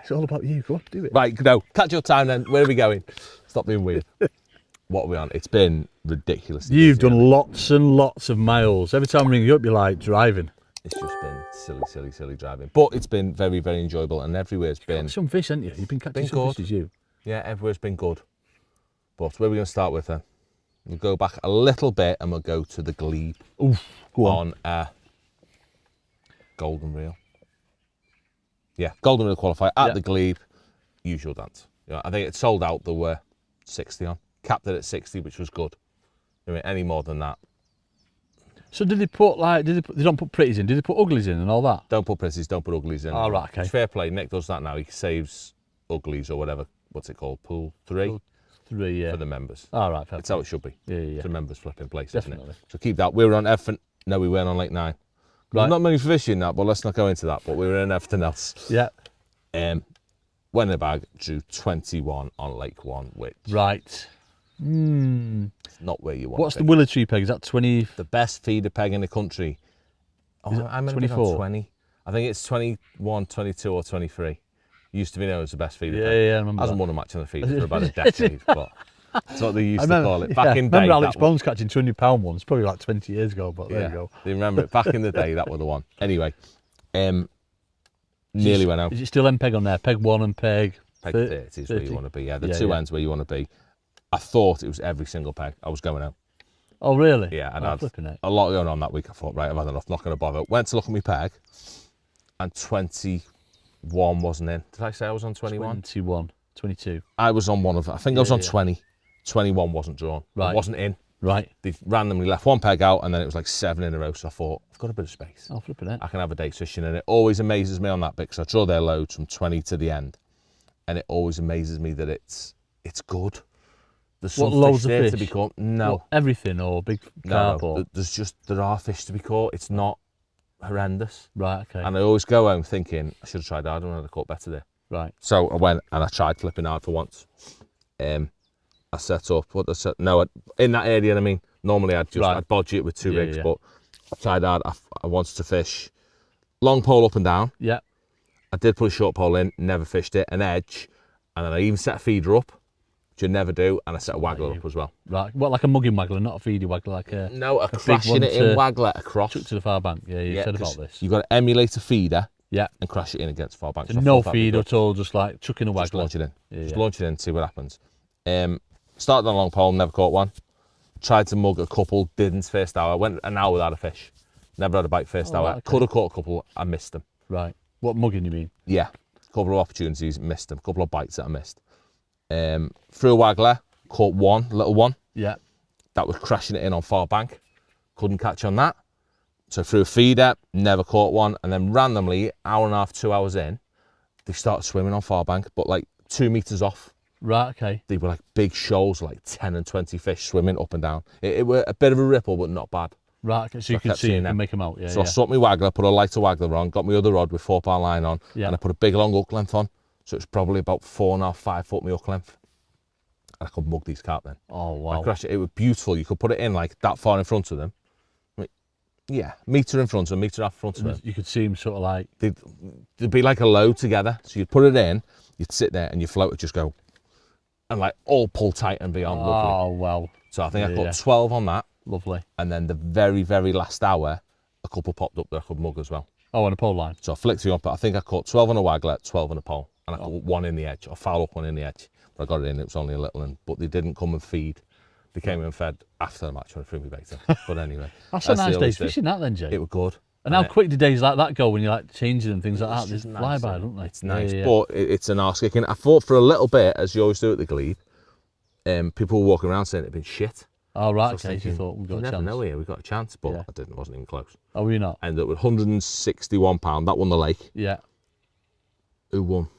It's all about you. Go on, do it. Right, no, catch your time then. Where are we going? Stop being weird. What are we on? It's been ridiculous. You've done lots and lots of miles. Every time I ring you up, you're like driving. It's just been silly driving. But it's been very, very enjoyable, and everywhere's been... Some fish, haven't you? You've been catching some fish, as you. Yeah, everywhere's been good. But where are we going to start with then? We'll go back a little bit and we'll go to the glebe. Oof, go on. A golden reel. Yeah, golden reel qualifier at the glebe. Usual dance. Yeah, I think it sold out. There were 60 on. Capped it at 60, which was good. I mean, any more than that. So did they put like? They don't put pretties in? Did they put uglies in and all that? Don't put pretties. Don't put uglies in. Oh, right, okay. It's fair play. Nick does that now. He saves uglies or whatever. What's it called? Pool 3. Pool 3, yeah. For the members. All right, fair. It's how it should be. Yeah. The members flipping place, Definitely. isn't it? So keep that. We were on everything. No, we weren't on Lake 9. Right. Not many fishing that, but let's not go into that. But we were in everything else. Yeah. Went in the bag, drew 21 on Lake 1, which... Right. Not where you want What's the willow tree peg? Is that 20? The best feeder peg in the country. Oh, I'm 24? 20. I think it's 21, 22 or 23. Used to be known as the best feeder peg. Yeah, I remember. Hasn't won a match on the feeder for about a decade, but that's what they used to call it. Back in I the day. remember Alex Bones catching £200 ones, probably like 20 years ago, but there you go. They remember it. Back in the day, that was the one. Anyway, nearly went out. Is it still M-peg on there? Peg 1 and peg 30 is where you want to be. Yeah, the two ends where you want to be. I thought it was every single peg. I was going out. Oh, really? Yeah, and I'm flipping it. A lot going on that week. I thought, right, I've had enough, not going to bother. Went to look at my peg, and 21 wasn't in. Did I say I was on 21? 21, 22. I was on one of I think I was on 20. 21 wasn't drawn. Right. It wasn't in. Right. They randomly left one peg out, and then it was like 7 in a row. So I thought, I've got a bit of space. Oh, flipping it. I can have a day's fishing, and it always amazes me on that bit because I draw their loads from 20 to the end, and it always amazes me that it's good. There's some loads fish there of to fish? be caught. No. What, everything or big carp? No, there are fish to be caught. It's not horrendous. Right, okay. And I always go home thinking, I should have tried harder and I'd have caught better there. Right. So I went and I tried flipping hard for once. I set up, in that area, I mean, normally I'd bodge it with 2 rigs, but I tried hard. I wanted to fish long pole up and down. Yeah. I did put a short pole in, never fished it, an edge, and then I even set a feeder up, which you never do, and I set a waggler up as well. Right, what, like a mugging waggler, not a feedy waggler, like a... No, a crashing it in waggler across. Chuck to the far bank, you said about this. You've got to emulate a feeder and crash it in against far bank. So no feeder at all, just like chucking a waggler. Just launch it in. Just launch it in, see what happens. Started on a long pole, never caught one. Tried to mug a couple, didn't first hour. Went an hour without a fish. Never had a bite first hour. Right, okay. Could have caught a couple, I missed them. Right. What mugging you mean? Yeah. A couple of opportunities, missed them. A couple of bites that I missed. Threw a waggler, caught one, little one. Yeah. That was crashing it in on far bank. Couldn't catch on that. So threw a feeder, never caught one. And then randomly, hour and a half, 2 hours in, they started swimming on far bank, but like 2 meters off. Right, okay. They were like big shoals, like 10 and 20 fish swimming up and down. It were a bit of a ripple, but not bad. Right, okay. So you could see it and make them out, So I swapped my waggler, put a lighter waggler on, got my other rod with 4-pound line on, and I put a big long hook length on. So it's probably about 4.5, 5 foot my hook length. And I could mug these carp then. Oh, wow. I crashed it. It was beautiful. You could put it in like that far in front of them. Metre in front of them, metre and a half in front of them. You could see them sort of like... They'd be like a load together. So you'd put it in, you'd sit there and your float would just go and like all pull tight and beyond. Oh, lovely. wow. So I think I caught 12 on that. Lovely. And then the very, very last hour, a couple popped up that I could mug as well. Oh, on a pole line? So I flicked it up, but I think I caught 12 on a waggler, 12 on a pole. And I caught one in the edge, or foul up one in the edge. But I got it in, it was only a little one. But they didn't come and feed. They came and fed after the match when I threw me bait in. But anyway. That's a nice day's fishing, that then, Jay. It was good. And how quick do days like that go when you're like changing and things like that? They nice, fly by, don't they? It's nice, but it's an arse kicking. I thought for a little bit, as you always do at the glebe, people were walking around saying it'd been shit. Oh, right, so okay, so you thought we've got a chance. You never know here, we've got a chance, but I didn't, wasn't even close. Oh, were you not? Ended up with £161, that won the lake. Yeah. Who won?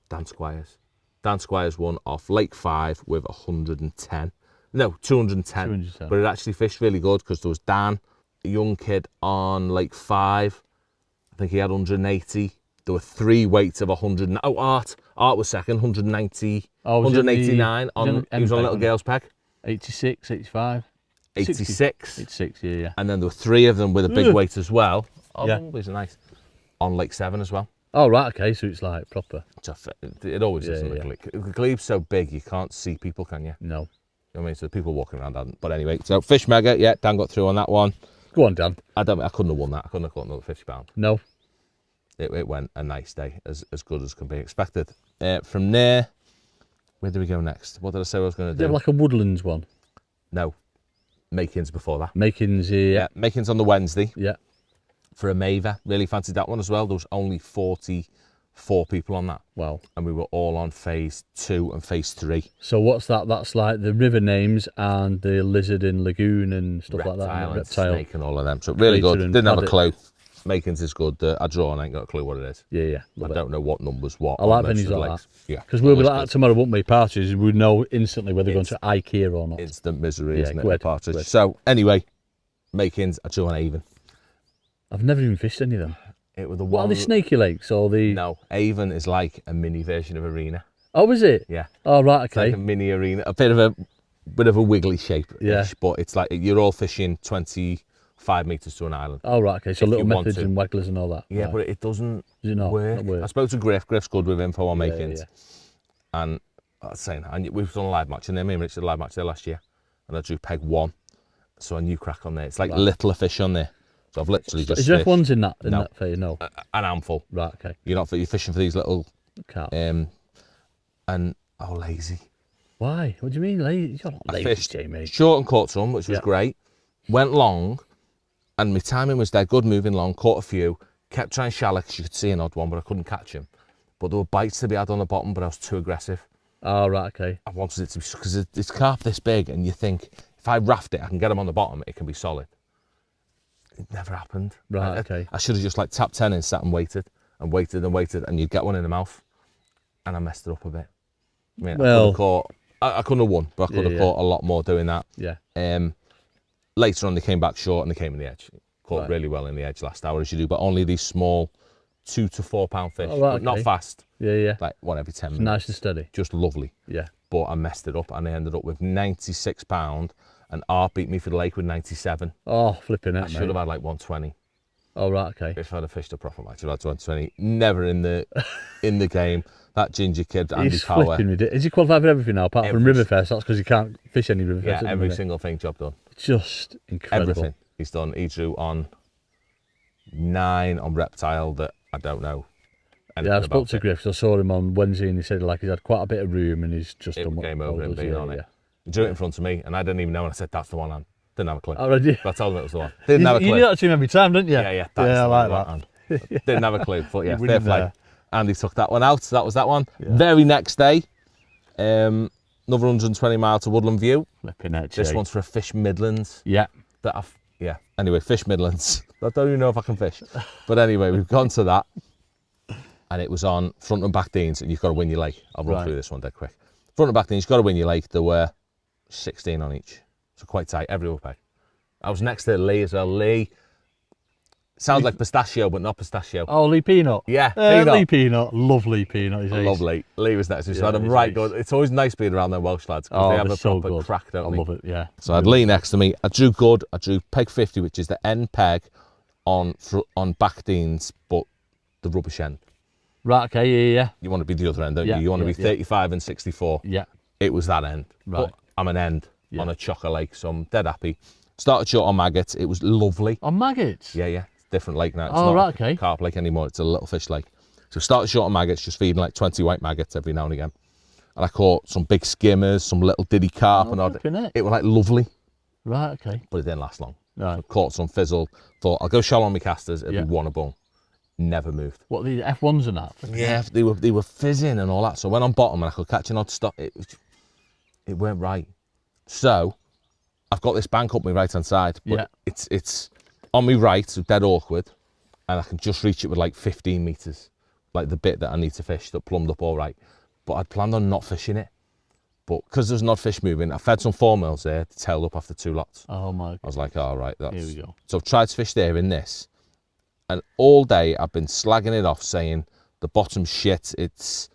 Dan Squires. Dan Squires won off Lake 5 with 110. No, 210. But it actually fished really good because there was Dan, a young kid on Lake 5. I think he had 180. There were 3 weights of 100. Oh, Art was second, 190, 189. He was on Little Gale's peg. 86, 85. 86. 86, yeah. And then there were 3 of them with a big weight as well. Oh, yeah. these are nice. On Lake 7 as well. Oh, right, okay, so it's like proper. It always is. The glebe's so big, you can't see people, can you? No. You know what I mean? So people walking around hadn't. But anyway, so Fish Mega, yeah, Dan got through on that one. Go on, Dan. I couldn't have won that. I couldn't have got another £50. No. It went a nice day, as good as can be expected. From there, where do we go next? What did I say I was going to do? Did you have like a Woodlands one? No. Makings before that. Makings, yeah. Makings on the Wednesday. Yeah. For a Maver. Really fancied that one as well. There was only 44 people on that. Wow. And we were all on phase 2 and phase 3. So what's that? That's like the river names and the lizard and lagoon and stuff like that. And reptile, snake and all of them. So really good. Didn't have a paddock. clue. Makings is good. I draw and I ain't got a clue what it is. Yeah. I don't know what numbers what. I like venues like that. Yeah. Because we'll be like that tomorrow, won't we? Partridge, we know instantly whether they're going to IKEA or not. Instant misery, isn't it? Go ahead, Partridge. go ahead. So anyway, Makings, I drew an Avon. I've never even fished any of them. It was the What one. are the snaky lakes or the? No, Avon is like a mini version of Arena. Oh, is it? Yeah. Oh, right, It's okay. like a mini Arena, a bit of a wiggly shape. Yeah. But it's like you're all fishing 25 metres to an island. Oh, right, okay. So If little you want methods to. and wagglers and all that. Yeah, right. but it doesn't Does it not? work. Not work. I spoke to Griff. Griff's good with info on Yeah, Makings. yeah. And I was saying, and we've done a live match, and me and Rich did a live match there last year, and I drew peg 1, so a new crack on there. It's like littler fish on there. So I've literally just. Is there fished F1s in that? No. That phase? No. an handful. Right, okay. You're fishing for these little Carp. and lazy. Why? What do you mean lazy? You're not I lazy, fished Jamie. short and caught some, which was Yeah. great. Went long, and my timing was dead good, moving long. Caught a few. Kept trying shallow because you could see an odd one, but I couldn't catch him. But there were bites to be had on the bottom, but I was too aggressive. Oh, right, okay. I wanted it to be, because it's carp this big, and you think if I raft it, I can get them on the bottom. It can be solid. It never happened. Right, okay. I should have just like tapped 10 and sat and waited, and you'd get one in the mouth, and I messed it up a bit. I mean, Well, I couldn't have won, but I could have caught a lot more doing that. Yeah. Later on, they came back short and they came in the edge. Caught really well in the edge last hour, as you do, but only these small 2 to 4 pound fish, Oh, right, but not okay. fast. Yeah. Like one every 10 minutes. Nice and steady. Just lovely. Yeah. But I messed it up, and I ended up with £96, and Art beat me for the lake with 97. Oh, flipping it, I should have had like 120. Oh, right, okay. If I'd have fished a proper match, I'd had 120. Never in the game. That ginger kid, Andy He's Power. flipping with it. Is he qualified for everything now, apart from Riverfest? That's because he can't fish any Riverfest. Yeah, at the every minute. single thing, job done. Just incredible. Everything he's done. He drew on 9 on reptile that I don't know. Yeah, I spoke to Griff. I saw him on Wednesday, and he said like he's had quite a bit of room, and he's just done what came over and does, being on it. He drew it in front of me, and I didn't even know. And I said, "That's the one." I didn't have a clue. Already. But I told him it was the one. Didn't have a clue. You do that to him every time, don't you? Yeah. I like that. Didn't have a clue, but yeah, You're fair winning play. there. Andy took that one out. So that was that one. Yeah. Very next day, another 120 mile to Woodland View. Flipping it, This one's for a Fish Midlands. Yeah. Anyway, Fish Midlands. I don't even know if I can fish. But anyway, we've gone to that. And it was on front and back deans, and you've got to win your lake. I'll run through this one dead quick. Front and back deans, you've got to win your lake. There were 16 on each. So quite tight, every other peg. I was next to Lee as well. Lee sounds like pistachio, but not pistachio. Oh, Lee Peanut. Yeah, Peanut. Lee Peanut. Lovely Peanut. I love Lee. Lee was next to me, so I had him right good. It's always nice being around them Welsh lads, because they have a so proper good. crack, don't they? I love it, yeah. So I had Lee next to me. I drew good. I drew peg 50, which is the end peg on back deans, but the rubbish end. Right, okay, yeah. You want to be the other end, don't Yeah, you? You want to yeah, be 35 and 64. Yeah. It was that end. Right. But I'm an end on a chocker lake, so I'm dead happy. Started short on maggots. It was lovely. On maggots? Yeah. It's a different lake now. It's Oh, not right, okay. a carp lake anymore. It's a little fish lake. So started short on maggots, just feeding like 20 white maggots every now and again. And I caught some big skimmers, some little diddy carp, and it was like lovely. Right, okay. But it didn't last long. Right. So caught some fizzle. Thought I'll go shallow on my casters. It'll be one a bone. Never moved. What, the F1s and that? Yeah, they were fizzing and all that. So I went on bottom and I could catch an odd stop. It weren't right. So I've got this bank up my right hand side, but it's on my right, so dead awkward, and I can just reach it with like 15 meters, like the bit that I need to fish that plumbed up all right. But I'd planned on not fishing it, but because there's not fish moving, I fed some 4 mils there, tailed up after 2 lots. Oh my God. I was like, all right, that's. Here we go. So I've tried to fish there in this. And all day I've been slagging it off, saying the bottom's shit. It's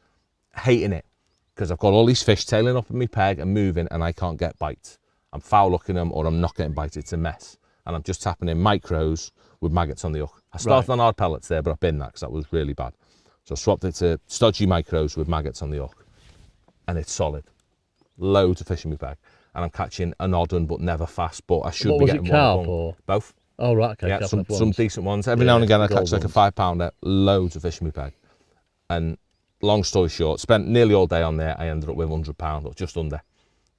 hating it because I've got all these fish tailing up in my peg and moving, and I can't get bites. I'm foul looking them, or I'm not getting bites. It's a mess, and I'm just tapping in micros with maggots on the hook. I started on hard pellets there, but I've been that because that was really bad. So I swapped it to stodgy micros with maggots on the hook, and it's solid. Loads of fish in my bag, and I'm catching an odd one, but never fast. But I should be getting carp one or both. Oh right, okay. Yeah, some decent ones. Every now and again I catch like a 5 pounder. Loads of fish in my bag, and long story short, spent nearly all day on there. I ended up with £100 or just under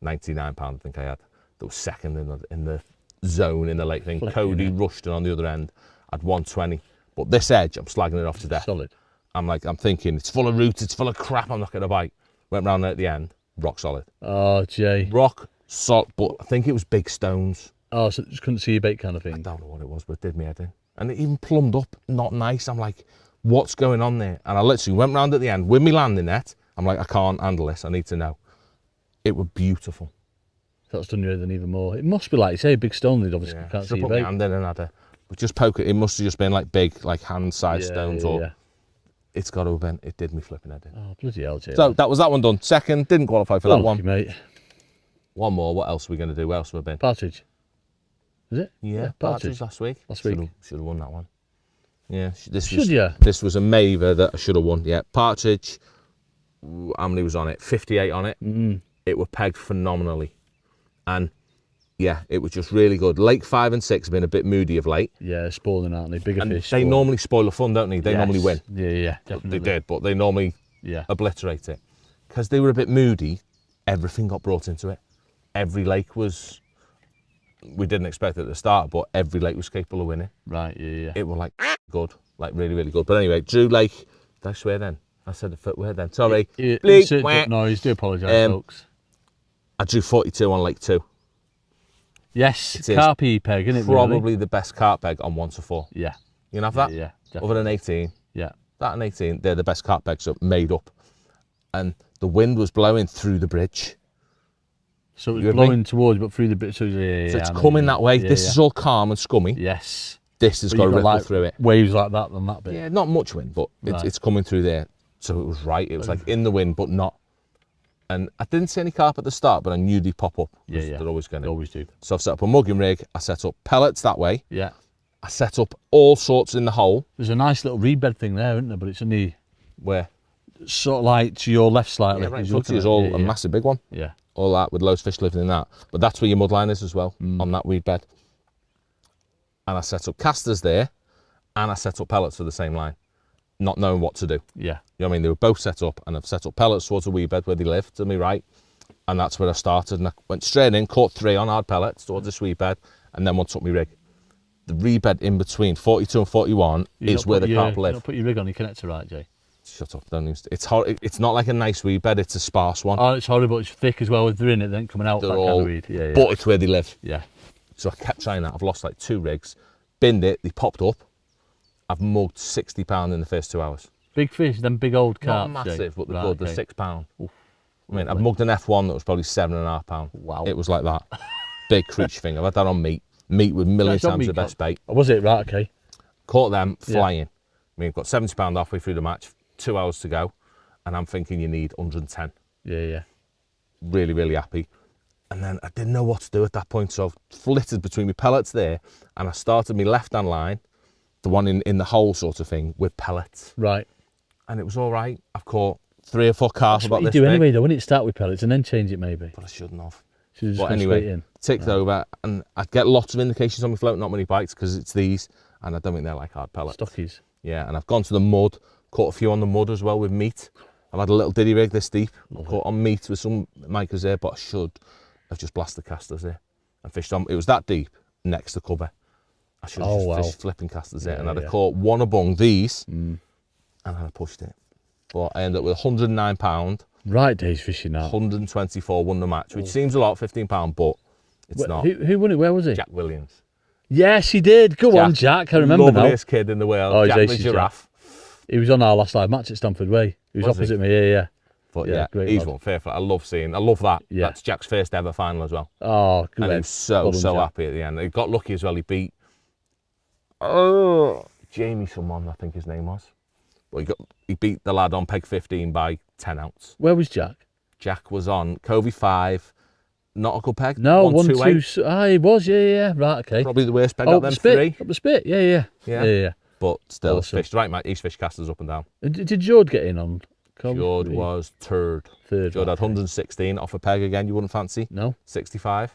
£99. I think I had. That was second in the zone in the lake thing. Cody rushed in on the other end. I'd 120, but this edge I'm slagging it off to death. Solid. I'm thinking it's full of roots, it's full of crap. I'm not going to bite. Went round there at the end, rock solid. Oh, Jay. Rock solid, but I think it was big stones. Oh, so just couldn't see your bait kind of thing. I don't know what it was, but it did me head in. And it even plumbed up, not nice. I'm like, what's going on there? And I literally went round at the end with my landing net. I'm like, I can't handle this. I need to know. It was beautiful. That's done you in even more. It must be like you say, a big stone. They obviously can't see your bait. Put my hand in and had just poke it. It must have just been like big, like hand-sized stones. It's got to have been. It did me flipping head in. Oh, bloody hell, Jay. So that was that one done. Second, didn't qualify for that one. Mate. One more. What else are we going to do? Where else have we been? Partridge. Is it? Yeah, Partridge last week. Should have won that one. Yeah, this was a Maver that I should have won. Yeah, Partridge. How many was on it? 58 on it. It were pegged phenomenally, and yeah, it was just really good. Lake 5 and 6 have been a bit moody of late. Yeah, spoiling, aren't they? Bigger fish. They normally spoil the fun, don't they? They normally win. Yeah, definitely. They did, but they normally obliterate it. Because they were a bit moody, everything got brought into it. Every lake was, we didn't expect it at the start, but every lake was capable of winning. Right, yeah. It was like good, like really, really good. But anyway, Drew Lake, did I swear then? I said the footwear then, sorry. Bleep, noise, do apologise, folks. I drew 42 on Lake 2. Yes, carpy peg, isn't it? Probably the best carp peg on 1 to 4. Yeah. You can have that? Yeah, definitely. Other than 18. Yeah. That and 18, they're the best carp pegs made up. And the wind was blowing through the bridge. So it was blowing towards, but through the bridge. So it's coming that way. This is all calm and scummy. Yes. This has got to ripple through it. Waves like that than that bit. Yeah, not much wind, but it's coming through there. So it was right. It was like in the wind, but not. And I didn't see any carp at the start, but I knew they'd pop up. Yeah. They're always going to. They always do. So I've set up a mugging rig. I set up pellets that way. Yeah. I set up all sorts in the hole. There's a nice little reed bed thing there, isn't there? But it's only... Where? Sort of like to your left slightly. Yeah, right. Footy is all a massive big one. Yeah. All that with loads of fish living in that. But that's where your mudline is as well, on that weed bed. And I set up casters there, and I set up pellets for the same line, not knowing what to do. Yeah. You know what I mean? They were both set up, and I've set up pellets towards the weed bed where they live, to me right. And that's where I started, and I went straight in, caught 3 on hard pellets towards this weed bed, and then one took me rig. The reed bed in between 42 and 41 is where the carp live. You don't put your rig on your connector, right, Jay? Shut up, don't use it. It's not like a nice weed bed, it's a sparse one. Oh, it's horrible, it's thick as well. If they're in it, then coming out that kind of weed. Yeah. But it's where they live. Yeah. So I kept trying that. I've lost like 2 rigs, binned it, they popped up. I've mugged £60 in the first 2 hours. Big fish, them big old carp. Not massive, but they're good, they're £6. Oof. I mean, I've mugged an F1 that was probably £7.5. Wow. It was like that. Big creature thing. I've had that on meat. Meat with million times the best bait. Oh, was it? Right, okay. Caught them flying. I mean, I've got £70 halfway through the match, 2 hours to go, and I'm thinking you need 110. Yeah. Really, really happy. And then I didn't know what to do at that point, so I flitted between my pellets there, and I started my left-hand line, the one in the hole sort of thing, with pellets. Right. And it was all right. I've caught 3 or 4 carp about this big. That's what you do anyway, though, wouldn't it? Start with pellets and then change it, maybe. But I shouldn't have. But anyway, ticked over, and I'd get lots of indications on my float, not many bites, because it's these, and I don't think they're like hard pellets. Stockies. Yeah, and I've gone to the mud, caught a few on the mud as well with meat. I've had a little diddy rig this deep, caught on meat with some micas there, but I should have just blasted casters there and fished on. It was that deep next to cover. I should have just fished flipping casters there, and I'd have caught one among these, and I'd have pushed it. But I ended up with £109. Right days fishing that. 124 won the match, which seems a lot, £15, but it's not. Who won it? Where was he? Jack Williams. Yes, he did. Go on, Jack. I remember now. Loveliest kid in the world. Oh, Jack the giraffe. He was on our last live match at Stamford Way. He was opposite me. Yeah. But yeah, he's one fair. I love that. Yeah. That's Jack's first ever final as well. Oh, good. And he was so happy at the end. He got lucky as well. He beat Jamie someone, I think his name was. But he beat the lad on peg 15 by 10 ounce. Where was Jack? Jack was on Covey 5, not a good peg. No, 1, 2. He was, yeah. Right, okay. Probably the worst peg out of them 3. Up the spit, yeah. But still, Awesome. fished right, mate. East Fish Casters up and down. And did Jord get in on? Jord was third. Third. Jord had 116 off a peg again. You wouldn't fancy? No. 65,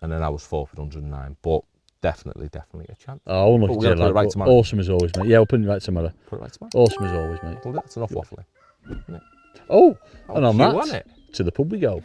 and then I was fourth at 109. But definitely a chance. Oh, unlucky. We're gonna put it right tomorrow. Awesome as always, mate. Yeah, we'll put it right tomorrow. Put it right tomorrow. Awesome as always, mate. Well, that's enough waffling. Oh, and on cute, that, wasn't it? to the pub we go.